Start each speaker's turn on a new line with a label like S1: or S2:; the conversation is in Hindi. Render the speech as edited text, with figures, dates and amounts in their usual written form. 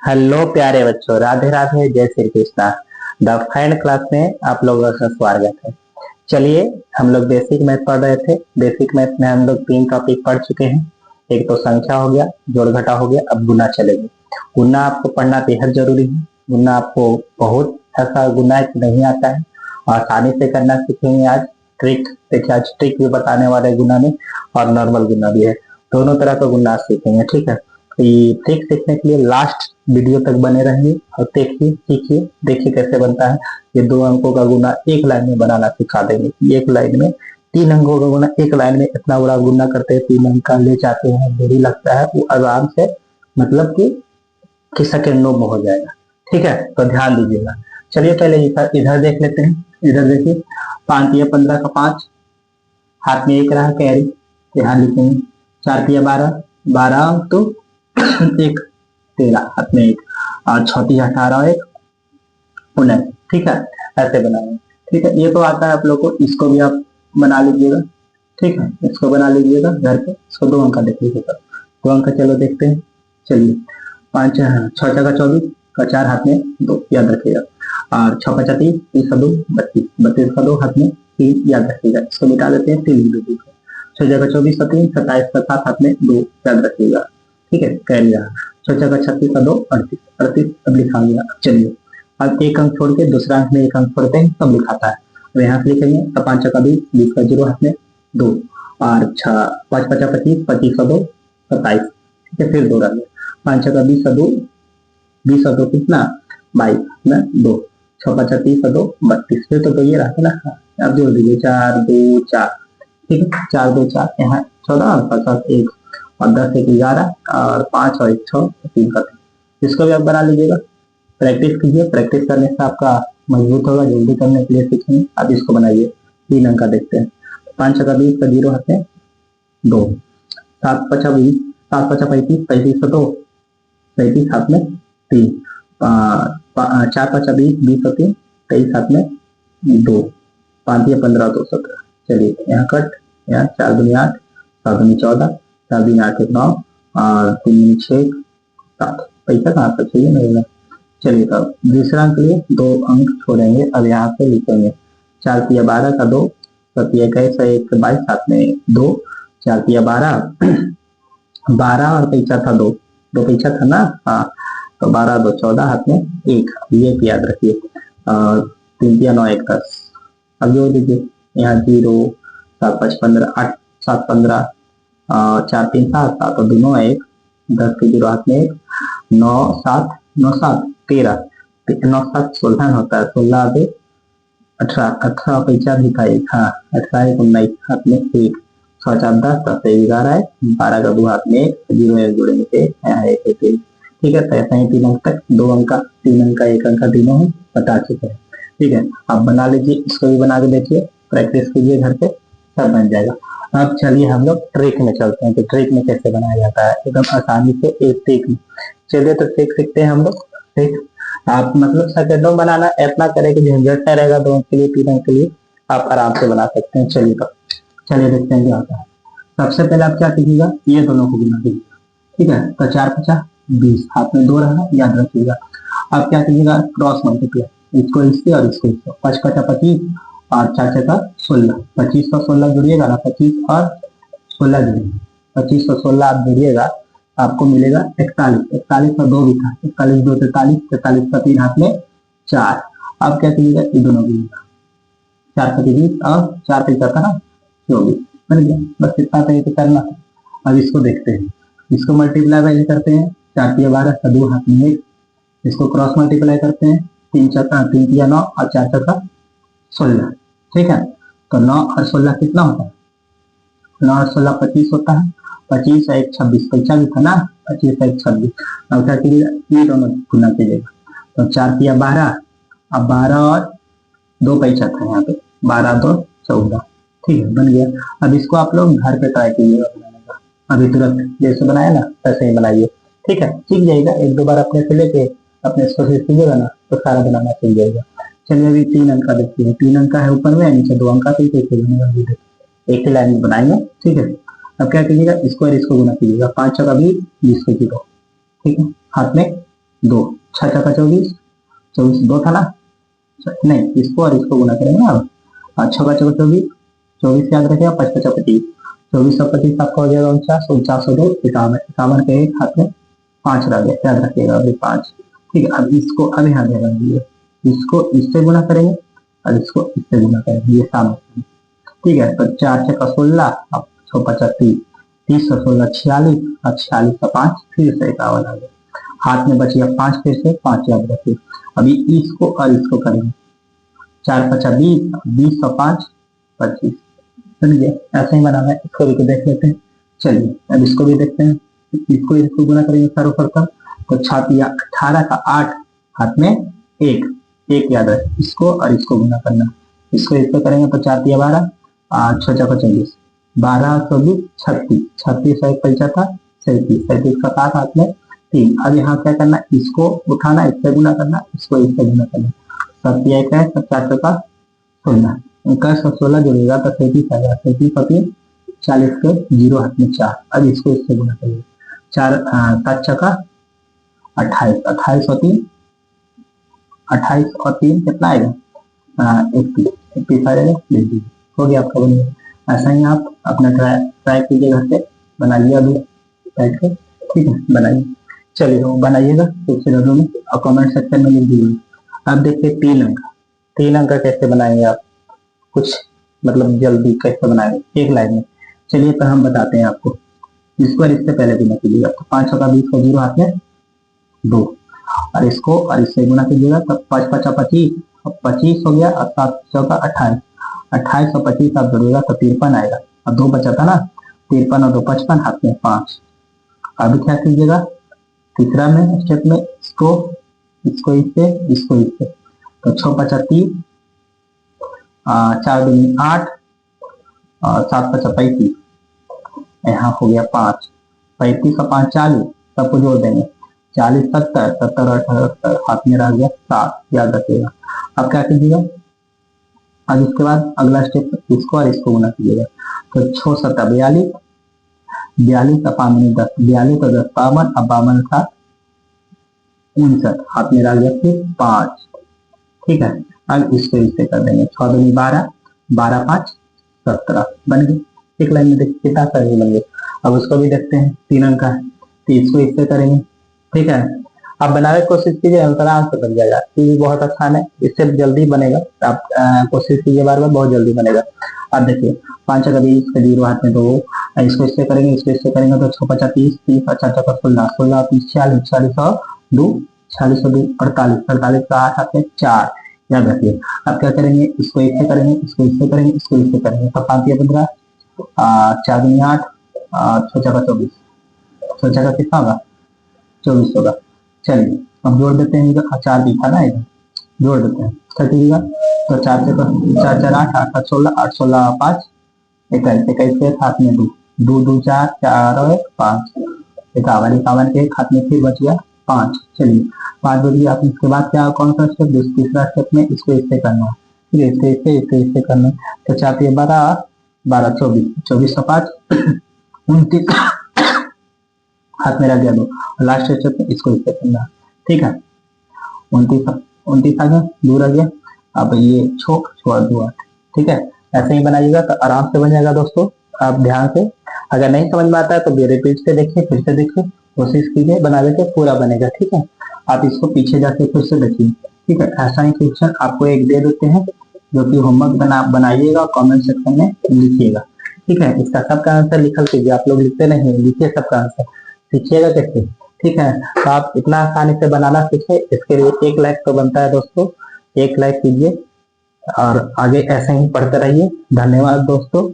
S1: हेलो प्यारे बच्चों, राधे राधे, जय Shri Krishna. The fine class में आप लोगों का स्वागत है। चलिए, हम लोग बेसिक मैथ पढ़ रहे थे। बेसिक मैथ में हम लोग 3 टॉपिक पढ़ चुके हैं। एक तो संख्या हो गया, जोड़ घटा हो गया, अब गुना चलेंगे। गुना आपको पढ़ना बेहद जरूरी है। गुना आपको बहुत ऐसा गुना है कि नहीं आता है, आसानी से करना सीखेंगे आज। ट्रिक देखिए, आज ट्रिक भी बताने वाले गुना में, और नॉर्मल गुना भी है। दोनों तरह का गुना सीखेंगे, ठीक है। ये ट्रिक सीखने के लिए लास्ट वीडियो तक बने रहेंगे और देखिए, सीखिए, देखिए कैसे बनता है। ये 2 अंकों का गुना एक लाइन में बनाना सिखा देंगे। एक लाइन में 3 अंकों का गुना एक लाइन में इतना बड़ा गुना करते हैं, 3 अंक का ले जाते हैं, देरी लगता है, वो आराम से मतलब कि सेकेंडों में हो जाएगा। ठीक है, तो ध्यान दीजिएगा। चलिए पहले इधर देख लेते हैं। इधर देखिए, 5 या 15 का 5, हाथ में एक रहा कैरी, यहाँ लिखेंगे। 4 या 12, 12 तो एक 13, हाथ में एक, और 34 18 एक 19। ठीक है, ऐसे बनाएंगे। ठीक है, ये तो आता है आप लोग को, इसको भी आप बना लीजिएगा। ठीक है, इसको बना लीजिएगा घर पे। इसको 2 अंक का देख लीजिएगा, 2 अंक का। चलो देखते हैं। चलिए, 5 6 का 24 का 4, हाथ में 2, याद रखिएगा। और 6 5 30, 30 का 2 32, 32 का 2, हाथ में 3, याद रखिएगा। इसको मिटा देते हैं, 3 लिख दीजिए। 6 जगह 24 का 3, 27 का 7, हाथ में 2, याद रखिएगा। ठीक है, कैरी रहा। 6 जगह 36 का 2, 38, 38 अब लिखा गया। चलिए, अब एक अंक छोड़ के दूसरा अंक में एक अंक छोड़ते हैं, तब लिखाता है। अब यहाँ से लिखेंगे तो 5 का 20, 20 का 0, हाथ में 2, और 5 5 25, 25 का 2 27। ठीक है, फिर 2 रह गया। 5 का 20 का 2, 20 का 2 कितना 22 में 2, 6 5 30 का 2 32, फिर तो ये रहा ना। अब जोड़ दीजिए, 4 2 4। ठीक है, 4 2 4, यहाँ 14 और 50 1, और 10 1 11, और 5 और 1 6, 3 का 3। इसको भी आप बना लीजिएगा। प्रैक्टिस कीजिए, प्रैक्टिस करने से आपका मजबूत होगा, जल्दी करने के लिए सीखेंगे। अब इसको बनाइए। 3 अंक का देखते हैं। 5 का 20 का 0, हाथ में 2, 7 5 20, 7 5 35, 35 का 2, 35, हाथ में 3, 4 5 20, 20 का 3, 23, हाथ में 2, 5 या 15 2 17। चलिए, यहाँ कट, यहाँ 4 दूनी 8, 7 दूनी 14, 4 दूनी 8 9, और 3 दूनी 6 7। पैसा कहाँ पर चाहिए मेरे। चलिए, तब दूसरा अंक लिए 2 अंक छोड़ेंगे। अब यहाँ पे लिखेंगे 4 या 12 का 2, 7 या 1 22, हाथ में 2, 4 या 12, 12 और पैसा था 2, 2 पैसा था ना। हाँ, तो 12 2 14, हाथ में 1, ये याद रखिए। 3 या 9 1 10। अब जोड़ दीजिए, यहाँ 0, 7 5 15, 8 7 15, 4 3 7, 7 और 2 9 1, 10 के 0, हाथ में 1, 9 7 9 7 13, 9 7 16 होता है, 16 2 18, 18 पैसा भी था 1, हाँ 18 1 19, हाथ में 1, 6 4 10, 10 1 11 है, 12 का 2, हाथ में 1, 0 1 जोड़ेंगे 1, यहाँ 1 1 1। ठीक है, तो ऐसा ही 3 अंक तक, 2 अंक का 3 अंक का 1 अंक का तीनों हम बता चुके हैं। ठीक है, आप बना लीजिए, इसको भी बना के देखिए, प्रैक्टिस कीजिए घर पे, सब बन जाएगा। अब चलिए हम लोग ट्रिक में चलते हैं कि ट्रिक में कैसे बनाया जाता है, एकदम आसानी से एक ट्रिक में। चलिए, तो ट्रिक सीखते हैं हम लोग। ठीक, आप मतलब सेकंडों बनाना इतना करें कि झंझट नहीं रहेगा। 2 अंक के लिए, 3 अंक के लिए आप आराम से बना सकते हैं। चलिए, तो चलिए देखते हैं क्या होता है। सबसे पहले आप क्या कीजिएगा, ये दोनों को गुना कीजिएगा। ठीक है, तो 4 5 20, हाथ में 2 रहा, याद रखिएगा। अब क्या कीजिएगा, क्रॉस मल्टीप्लाई, इसको इससे और इसको इसको। 5 5 25, और 4 4 16, 25 और 16 जुड़िएगा ना, 25 और 16 जुड़िएगा, 25 और 16 आप जुड़िएगा, आपको मिलेगा 41। 41 का 2 भी था, 41 2 43, 43 का 3, हाथ में 4। अब क्या कीजिएगा, ये दोनों कीजिएगा, 4 का 20 और 4 पैसा था ना 24, बन गया। बस इतना तरीके करना था। अब इसको देखते हैं, इसको मल्टीप्लाई पहले करते हैं। 4 या 12 का 2, हाथ में 1, इसको क्रॉस मल्टीप्लाई करते हैं। 3 या 9, और 4 4 16। ठीक है, तो 9 और 16 कितना होता है, 9 और 16 25 होता है। 25 और 1 26, पैसा भी था ना, 25 और 1 26। अब क्या कीजिएगा, ये दोनों गुना कीजिएगा, तो 4 या 12, अब 12 और 2 पैसा था यहाँ पे, 12 2 14। ठीक है, बन गया। अब इसको आप लोग घर पे ट्राई कीजिएगा बनाने का, अभी तुरंत जैसे बनाया ना वैसे ही बनाइए। ठीक है, सीख जाएगा। 1 2 बार अपने से लेके अपने कोशिश कीजिएगा ना, तो सारा बनाना सीख जाएगा। चलिए, अभी 3 अंक का देखते हैं। 3 अंक का है ऊपर में, नीचे 2 अंक का, तो कैसे बनेगा एक ही लाइन में बनाएंगे। ठीक है, अब क्या कीजिएगा, इसको और इसको गुना कीजिएगा। 5 का 20, 20 का 0। ठीक है, हाथ में 2, 6 छक्का 24, 24 2 था ना, नहीं इसको और इसको गुना करेंगे ना। अब 6 का 24, 24 याद रखेगा, 5 5 25, 24 और 25 आपका हो जाएगा 49, 49 और 2 51, 51 के एक हाथ में 5 रह गया, याद रखिएगा अभी 5। ठीक है, अब इसको अब यहाँ ध्यान रखिए, इसको इससे गुना करेंगे और इसको इससे गुना करेंगे, ये सामने। ठीक है, तो 4 छक्का 16, अब 6 5 30, 30 और 16 46, और 46 का 5 फिर से 51 आ गया, हाथ में बच गया 5, फिर से 5 याद रखिए। अभी इसको और इसको करेंगे, 4 5 20, 20 और 5 25, समझिए ऐसे ही बनाना है। इसको भी देख लेते हैं, चलिए अब इसको भी देखते हैं, इसको गुना करेंगे चारों पर, तो 18 का 8, हाथ में 1, 1 याद रहे, इसको और इसको गुना करना, इसको इसको करेंगे तो 4 तिया 12, 6 चौका 24, 12 24 36, 36 और 1 75, 37, 37 का 7 हाथ में 3। अब यहाँ क्या करना, इसको उठाना, इससे गुना करना, इसको इससे गुना करना, 7 तिया 1 है, 7 का 16, 21 और 16 जोड़ेगा तो 37 आ जाएगा, 37 और 3 40 के 0 हाथ में 4। अब इसको इससे गुना करिए, 4 7 छक्का 28, 28 और 3, 28 और 3 कितना आएगा, 31, 31 आ जाएगा, लिख दीजिए, हो गया आपका बन गया। ऐसा ही आप अपना ट्राई कीजिए, घर से बनाइए अभी बैठ के, ठीक है बनाइए। चलिए वो बनाइएगा दूसरे नजरों में और कमेंट सेक्शन में लिख दीजिए। अब देखिए 3 अंक का कैसे बनाएंगे आप, कुछ मतलब जल्दी कैसे बनाएंगे एक लाइन में। चलिए तो हम बताते हैं आपको, इसको और इससे पहले गुना कीजिएगा, तो 5 का 20 को 0 हाथ में 2, और इसको और इससे गुना कीजिएगा तो 5 5 25, 25 हो गया, और 7 चौका 28, 28 और 25 आप जोड़िएगा तो 53 आएगा, और 2 बचा था ना, 53 और 2 55, हाथ में 5। अभी क्या कीजिएगा, तीसरा में स्टेप में इसको इससे तो 6 5 30, 4 2 8, 7 5 35, यहाँ हो गया 5, 35 और 5 40, सबको जोड़ देंगे, 40 70, 70 और 78, हाथ में रह गया 7, याद रखिएगा। अब क्या कीजिएगा, अब इसके बाद अगला स्टेप, इसको और इसको गुना कीजिएगा, तो 6 7 42, 42 और 5 10, 42 और 10 52, अब 52 का 59, हाथ में रह गया फिर 5। ठीक है, अब इसको इससे कर देंगे, 6 2 12, 12 5 17 बन गए, एक लाइन में देखिए कितना सारे बन गए। अब उसको भी देखते हैं, 3 अंक का है, तो इसको इससे करेंगे। ठीक है, आप बनाने की कोशिश कीजिए, आराम से बन जाएगा, ये भी बहुत आसान है, इससे जल्दी बनेगा, आप कोशिश कीजिए बार बार, बहुत जल्दी बनेगा। अब देखिए 5 का 20 का 0 हाथ में 2, इसको इससे करेंगे, इसको इससे करेंगे तो 6 5 30, 30 और 4 4 16, 16 30 40, 40 और 2 40 और 2 48, 48 का 8 हाथ में 4, याद रखिए। अब क्या करेंगे, इसको इससे करेंगे, इसको इससे करेंगे, इसको इससे करेंगे, तो 5 15, 4 दूनी 8, 6 का 24, 6 का कितना होगा 24 होगा। चलिए अब जोड़ देते हैं, 4 दिखा ना इधर, जोड़ देते हैं, कटिएगा तो 4 से 4 4 8, 8 16, 8 16 5 21, 21 के हाथ में 2, 2 2 4, 4 और 1 5, 51, 51 के हाथ में फिर बच गया 5। चलिए 5 बच गया, आप इसके बाद क्या कौन सा स्टेप, तीसरा स्टेप में इसको इससे करना है, ठीक है, इससे करना है, तो 4 12 12 24, 24 और 5 29, हाथ में रह गया 2, लास्ट स्टेप में इसको इससे करना, ठीक है, 29 आ गया, दूर आ गया, अब ये छोड़ दो, ठीक है। ऐसे ही बनाइएगा तो आराम से बन जाएगा दोस्तों, आप ध्यान से, अगर नहीं समझ में आता है तो रिपीट से देखिए, फिर से देखिए, कोशिश कीजिए बनाने के पूरा बनेगा, ठीक है। आप इसको पीछे जाके फिर से देखिए, ठीक है। ऐसा ही क्वेश्चन आपको एक दे देते हैं, जो कि होमवर्क बनाइएगा, कमेंट सेक्शन में लिखिएगा, ठीक है। इसका सबका आंसर लिखल कीजिए, आप लोग लिखते नहीं, लिखिए सबका आंसर, सीखिएगा कैसे, ठीक है। तो आप इतना आसानी से बनाना सीखे, इसके लिए 1 लाइक तो बनता है दोस्तों, 1 लाइक कीजिए और आगे ऐसे ही पढ़ते रहिए। धन्यवाद दोस्तों।